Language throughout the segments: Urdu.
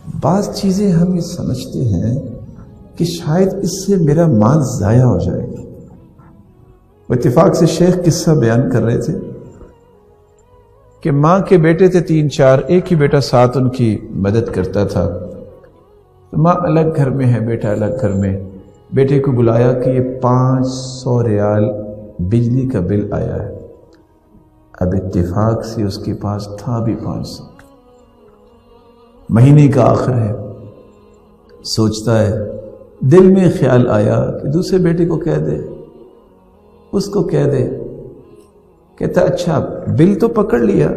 بعض چیزیں ہم یہ سمجھتے ہیں کہ شاید اس سے میرا مال ضائع ہو جائے گا. اتفاق سے شیخ قصہ بیان کر رہے تھے کہ ماں کے بیٹے تھے 3-4، ایک ہی بیٹا ساتھ ان کی مدد کرتا تھا. تو ماں الگ گھر میں ہے، بیٹا الگ گھر میں. بیٹے کو بلایا کہ یہ 500 ریال بجلی کا بل آیا ہے. اب اتفاق سے اس کے پاس تھا بھی 500. مہینے کا آخر ہے، سوچتا ہے، دل میں خیال آیا کہ دوسرے بیٹے کو کہہ دے، اس کو کہہ دے. کہتا اچھا بل تو پکڑ لیا،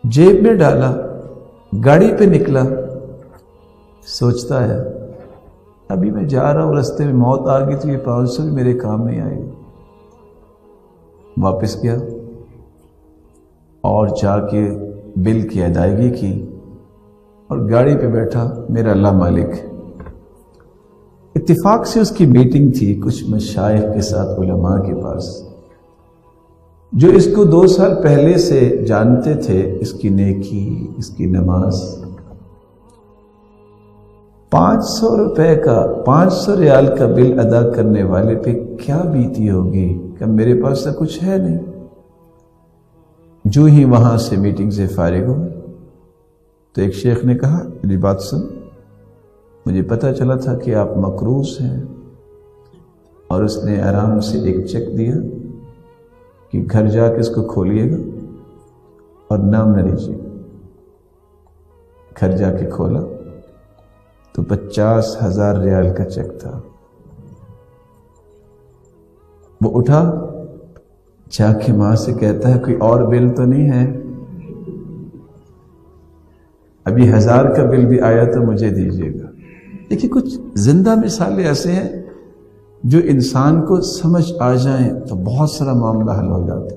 جیب میں ڈالا، گاڑی پہ نکلا. سوچتا ہے ابھی میں جا رہا ہوں، رستے میں موت آ گئی تو یہ 500 بھی میرے کام نہیں آئے گی. واپس گیا اور جا کے بل کی ادائیگی کی اور گاڑی پہ بیٹھا، میرا اللہ مالک. اتفاق سے اس کی میٹنگ تھی کچھ مشائخ کے ساتھ، علماء کے پاس، جو اس کو 2 سال پہلے سے جانتے تھے، اس کی نیکی، اس کی نماز. 500 روپے کا، 500 ریال کا بل ادا کرنے والے پہ کیا بیتی ہوگی کہ میرے پاس تو کچھ ہے نہیں. جو ہی وہاں سے میٹنگ سے فارغ ہو تو ایک شیخ نے کہا میری بات سن، مجھے پتہ چلا تھا کہ آپ مقروض ہیں. اور اس نے آرام سے ایک چیک دیا کہ گھر جا کے اس کو کھولیے گا اور نام نہ لیجیے. گھر جا کے کھولا تو 50,000 ریال کا چیک تھا. وہ اٹھا، جا کے ماں سے کہتا ہے کوئی اور بل تو نہیں ہے؟ ابھی 1000 کا بل بھی آیا تو مجھے دیجیے گا. دیکھیے کچھ زندہ مثالیں ایسے ہیں جو انسان کو سمجھ آ جائیں تو بہت سارا معاملہ حل ہو جاتا ہے.